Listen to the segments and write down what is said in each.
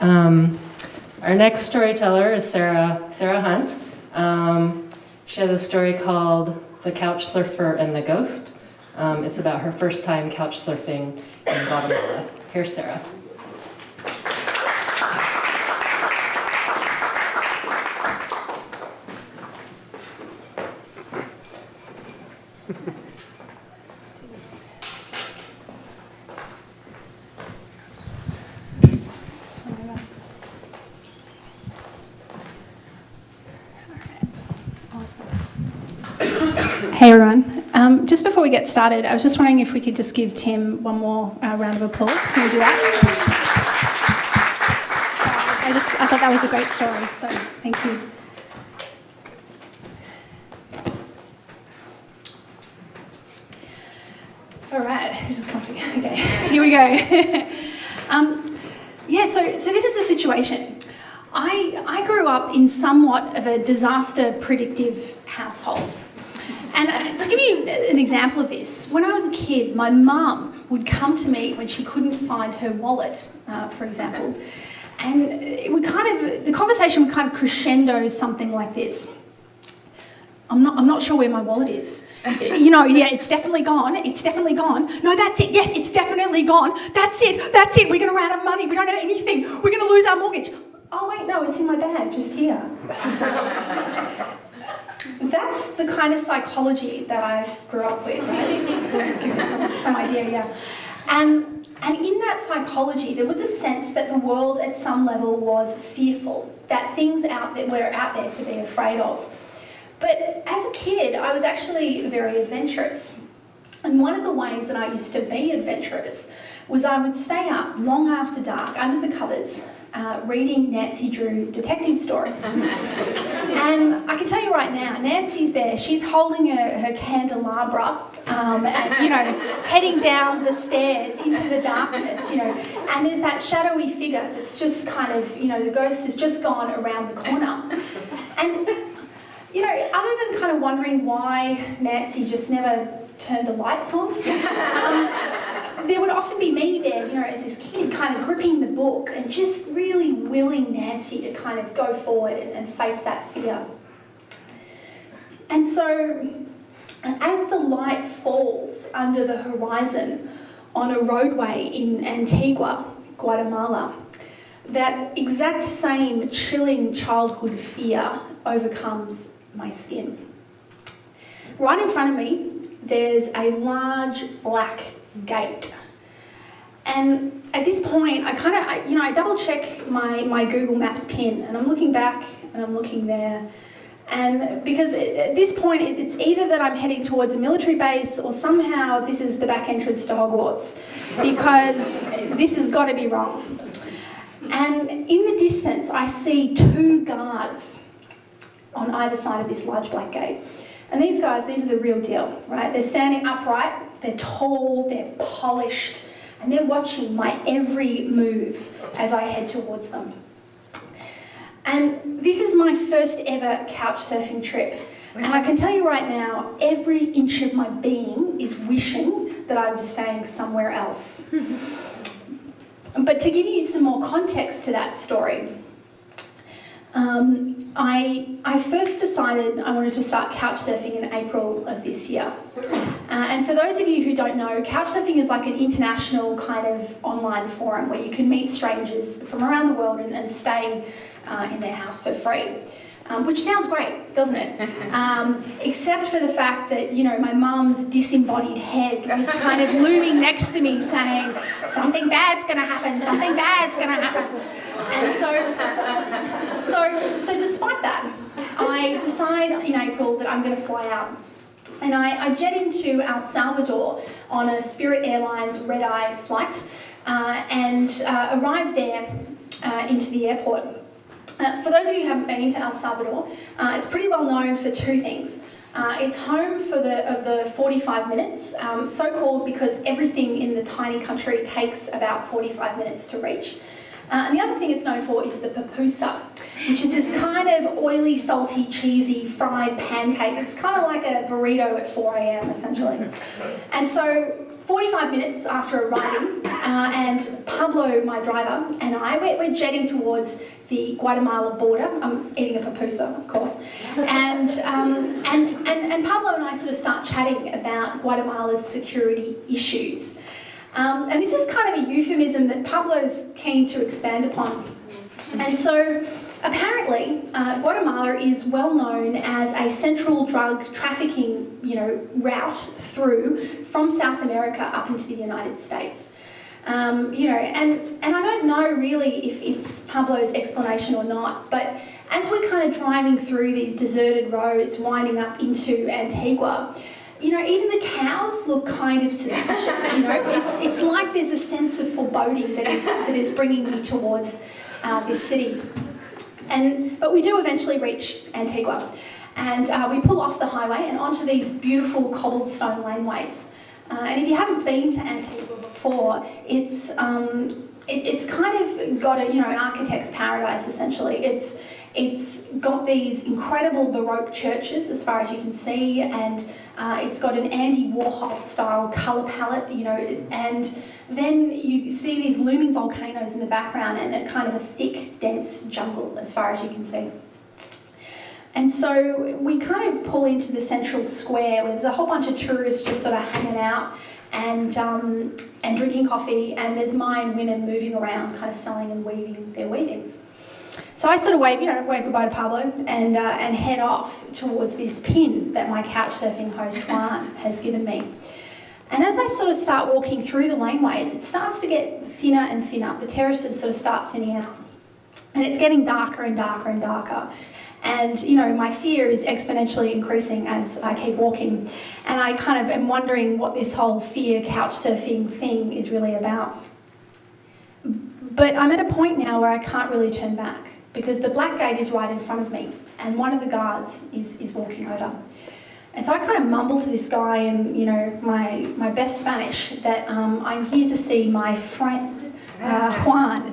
Our next storyteller is Sarah Hunt. She has a story called The Couchsurfer and the Ghost. It's about her first time couch surfing in Guatemala. Here's Sarah. Hey everyone. Just before we get started, I was just wondering if we could just give Tim one more round of applause. Can we do that? I thought that was a great story, so thank you. All right, this is complicated. Okay, here we go. So this is the situation. I grew up in somewhat of a disaster predictive household. And to give you an example of this, when I was a kid, my mum would come to me when she couldn't find her wallet, for example, and the conversation would kind of crescendo something like this. I'm not sure where my wallet is. Yeah, it's definitely gone. It's definitely gone. No, that's it. Yes, it's definitely gone. That's it. We're going to run out of money. We don't have anything. We're going to lose our mortgage. Oh, wait, no, it's in my bag, just here. That's the kind of psychology that I grew up with, right? Gives you some idea, yeah. And in that psychology, there was a sense that the world at some level was fearful, that things were out there to be afraid of. But as a kid, I was actually very adventurous. And one of the ways that I used to be adventurous was I would stay up long after dark, under the covers, reading Nancy Drew detective stories. And I can tell you right now, Nancy's there, she's holding her candelabra and, heading down the stairs into the darkness, and there's that shadowy figure that's just kind of, the ghost has just gone around the corner. And, other than kind of wondering why Nancy just never turned the lights on, there would often be me there, as this kid, kind of gripping the book and just really willing Nancy to kind of go forward and face that fear. And so, as the light falls under the horizon on a roadway in Antigua, Guatemala, that exact same chilling childhood fear overcomes my skin. Right in front of me, there's a large black gate. And at this point, I double check my Google Maps pin, and I'm looking back and I'm looking there. And because at this point, it's either that I'm heading towards a military base or somehow this is the back entrance to Hogwarts, because this has got to be wrong. And in the distance, I see two guards on either side of this large black gate. And these guys, these are the real deal, right? They're standing upright, they're tall, they're polished, and they're watching my every move as I head towards them. And this is my first ever couch surfing trip. And I can tell you right now, every inch of my being is wishing that I was staying somewhere else. But to give you some more context to that story, I first decided I wanted to start couchsurfing in April of this year. And for those of you who don't know, couchsurfing is like an international kind of online forum where you can meet strangers from around the world and stay in their house for free. Which sounds great, doesn't it? Except for the fact that, my mum's disembodied head was kind of looming next to me saying, something bad's going to happen, something bad's going to happen. And so despite that, I decide in April that I'm going to fly out. And I jet into El Salvador on a Spirit Airlines red-eye flight and arrive there into the airport. For those of you who haven't been to El Salvador, it's pretty well known for two things. It's home of the 45 minutes, so called because everything in the tiny country takes about 45 minutes to reach. And the other thing it's known for is the pupusa, which is this kind of oily, salty, cheesy, fried pancake. It's kind of like a burrito at 4 a.m. essentially. And so 45 minutes after arriving, and Pablo, my driver, and I, we're jetting towards the Guatemala border. I'm eating a pupusa, of course. And Pablo and I sort of start chatting about Guatemala's security issues. And this is kind of a euphemism that Pablo's keen to expand upon. And so apparently, Guatemala is well known as a central drug trafficking, route through from South America up into the United States. And I don't know really if it's Pablo's explanation or not, but as we're kind of driving through these deserted roads winding up into Antigua, even the cows look kind of suspicious, It's like there's a sense of foreboding that is bringing me towards this city. But we do eventually reach Antigua, and we pull off the highway and onto these beautiful cobblestone laneways. And if you haven't been to Antigua before, it's kind of got an architect's paradise essentially. It's got these incredible Baroque churches as far as you can see, and it's got an Andy Warhol style colour palette, and then you see these looming volcanoes in the background and a kind of a thick, dense jungle as far as you can see. And so we kind of pull into the central square where there's a whole bunch of tourists just sort of hanging out and drinking coffee, and there's Mayan women moving around kind of selling and weaving their weavings. So I sort of wave goodbye to Pablo and head off towards this pin that my couchsurfing host Juan has given me. And as I sort of start walking through the laneways, it starts to get thinner and thinner. The terraces sort of start thinning out. And it's getting darker and darker and darker. And, my fear is exponentially increasing as I keep walking. And I kind of am wondering what this whole fear couchsurfing thing is really about. But I'm at a point now where I can't really turn back because the black gate is right in front of me and one of the guards is walking over. And so I kind of mumble to this guy in, my best Spanish that I'm here to see my friend, Juan.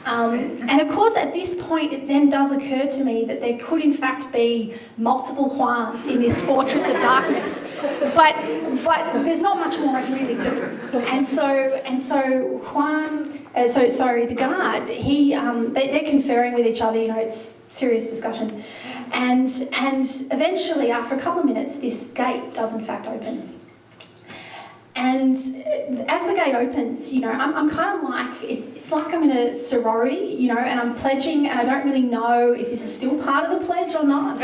And of course, at this point, it then does occur to me that there could in fact be multiple Juans in this fortress of darkness. But there's not much more I can really do. And so Juan, the guard, they're conferring with each other, it's serious discussion. And eventually, after a couple of minutes, this gate does in fact open. And as the gate opens, I'm kind of like, it's like I'm in a sorority, and I'm pledging, and I don't really know if this is still part of the pledge or not,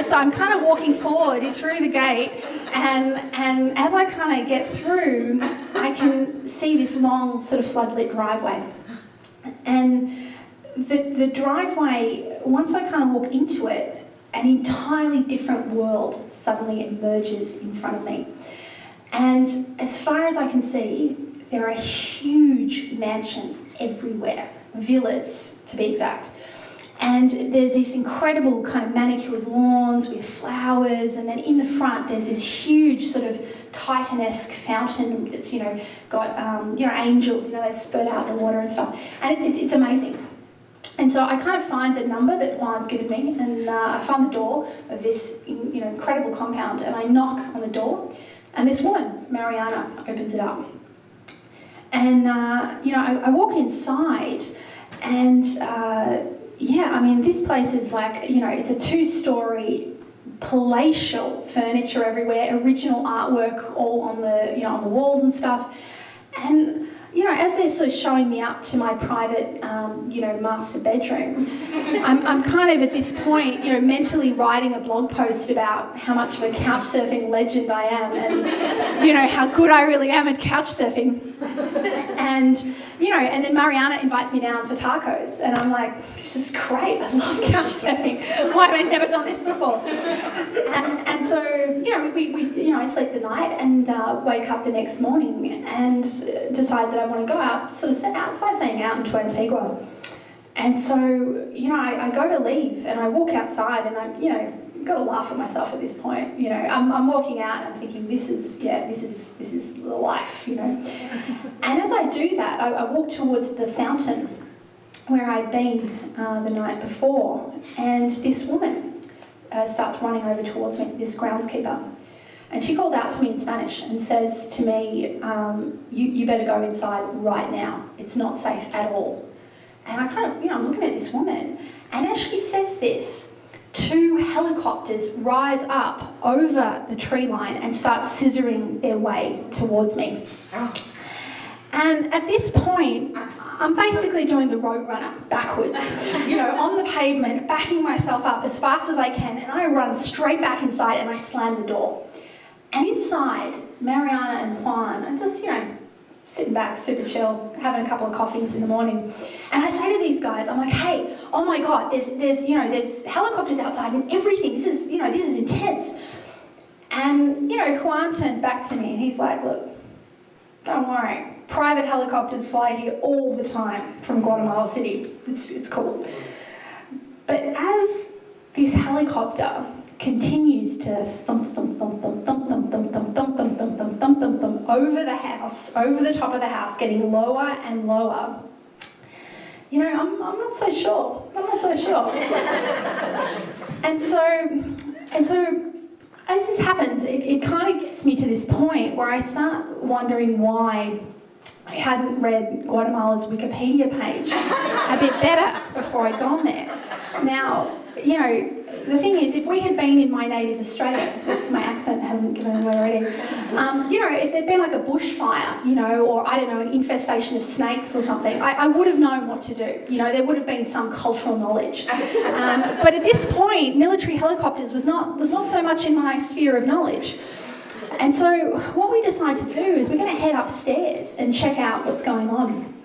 so I'm kind of walking forward through the gate, and as I kind of get through, I can see this long sort of floodlit driveway. And the driveway, once I kind of walk into it, an entirely different world suddenly emerges in front of me. And as far as I can see, there are huge mansions everywhere, villas to be exact. And there's this incredible kind of manicured lawns with flowers, and then in the front there's this huge sort of Titan-esque fountain that's, got, angels, they spurt out the water and stuff. And it's amazing. And so I kind of find the number that Juan's given me, and I find the door of this, incredible compound, and I knock on the door. And this woman, Mariana, opens it up. And, I walk inside and, this place is like, it's a 2-story palatial furniture everywhere, original artwork all on on the walls and stuff. And, as they're sort of showing me up to my private, master bedroom, I'm kind of at this point, mentally writing a blog post about how much of a couchsurfing legend I am and, how good I really am at couchsurfing. And, and then Mariana invites me down for tacos, and I'm like, this is great, I love couchsurfing. Why have I never done this before? And so, I sleep the night and wake up the next morning and decide that I want to go out, sightseeing out into Antigua. And so, I go to leave and I walk outside and I'm, got to laugh at myself at this point. I'm walking out and I'm thinking, this is the life, And as I do that, I walk towards the fountain where I'd been the night before, and this woman starts running over towards me, this groundskeeper. And she calls out to me in Spanish and says to me, you better go inside right now. It's not safe at all. And I kind of, I'm looking at this woman, and as she says this, 2 helicopters rise up over the tree line and start scissoring their way towards me. And at this point, I'm basically doing the roadrunner backwards, on the pavement, backing myself up as fast as I can, and I run straight back inside and I slam the door. And inside, Mariana and Juan are just, sitting back, super chill, having a couple of coffees in the morning. And I say to these guys, I'm like, hey, oh my God, there's helicopters outside and everything. This is intense. And, Juan turns back to me and he's like, look, don't worry. Private helicopters fly here all the time from Guatemala City. It's cool. But as this helicopter continues to thump, thump, thump, thump, thump, thump, thump, thump, thump, thump, thump, thump, thump, thump, thump, over the house, over the top of the house, getting lower and lower, I'm not so sure. I'm not so sure. And so as this happens, it kind of gets me to this point where I start wondering why I hadn't read Guatemala's Wikipedia page a bit better before I'd gone there. Now, the thing is, if we had been in my native Australia, if my accent hasn't given away already, if there'd been like a bushfire, or I don't know, an infestation of snakes or something, I would have known what to do. There would have been some cultural knowledge. But at this point, military helicopters was not so much in my sphere of knowledge. And so what we decide to do is we're going to head upstairs and check out what's going on.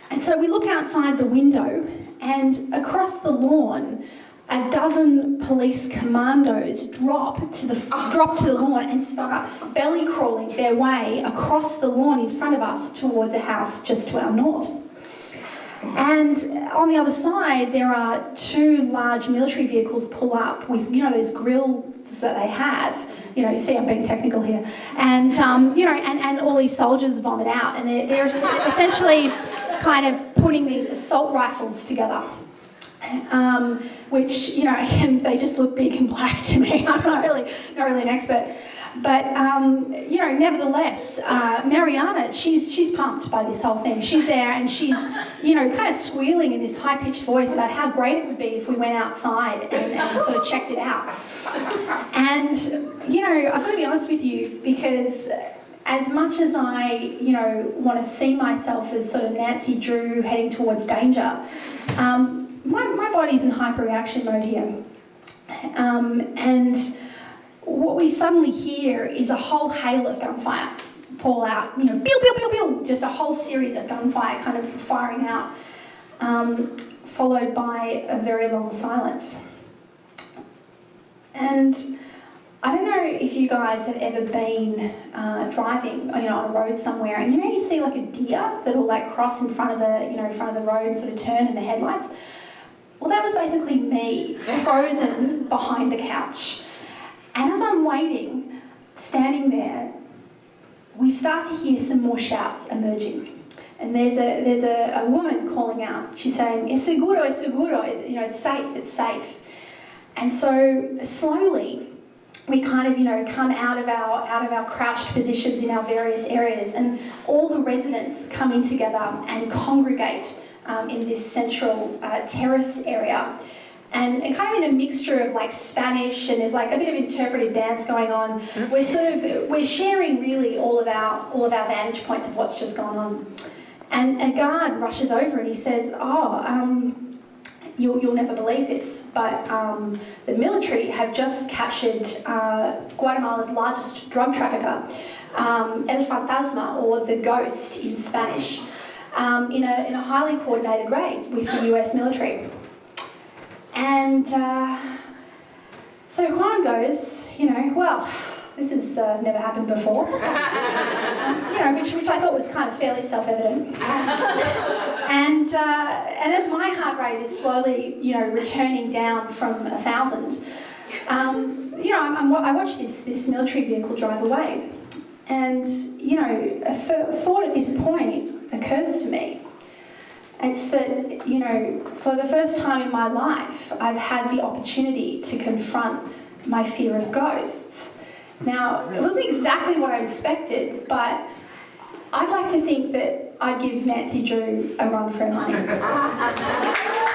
And so we look outside the window, and across the lawn, a dozen police commandos drop to the lawn and start belly crawling their way across the lawn in front of us towards a house just to our north. And on the other side, there are 2 large military vehicles pull up with, those grills that they have. You see, I'm being technical here. And, and all these soldiers vomit out. And they're essentially kind of putting these assault rifles together. Which, again, they just look big and black to me. I'm not really an expert. But, nevertheless, Mariana, she's pumped by this whole thing. She's there and she's, kind of squealing in this high-pitched voice about how great it would be if we went outside and sort of checked it out. And, I've got to be honest with you, because as much as I, want to see myself as sort of Nancy Drew heading towards danger, my body's in hyperreaction mode here. And what we suddenly hear is a whole hail of gunfire fall out, pew, pew, pew, pew, just a whole series of gunfire kind of firing out, followed by a very long silence. And I don't know if you guys have ever been driving, on a road somewhere, and you see like a deer that'll like cross in front of the road and sort of turn in the headlights. Well, that was basically me, frozen behind the couch. And as I'm waiting, standing there, we start to hear some more shouts emerging. And there's a woman calling out. She's saying, "Es seguro, es seguro." It's safe, it's safe. And so slowly, we kind of, come out of our crouched positions in our various areas, and all the residents come in together and congregate in this central terrace area. And kind of in a mixture of like Spanish, and there's like a bit of interpretive dance going on. We're sharing really all of our vantage points of what's just gone on. And a guard rushes over and he says, you'll never believe this, but the military have just captured Guatemala's largest drug trafficker, El Fantasma, or the Ghost in Spanish, in a highly coordinated raid with the US military. And so Juan goes, well, this has never happened before, which I thought was kind of fairly self-evident. And as my heart rate is slowly, returning down from 1,000, I watch this military vehicle drive away, and a thought at this point occurs to me, It's that, you know, for the first time in my life, I've had the opportunity to confront my fear of ghosts. Now, it wasn't exactly what I expected, but I'd like to think that I'd give Nancy Drew a run for her money.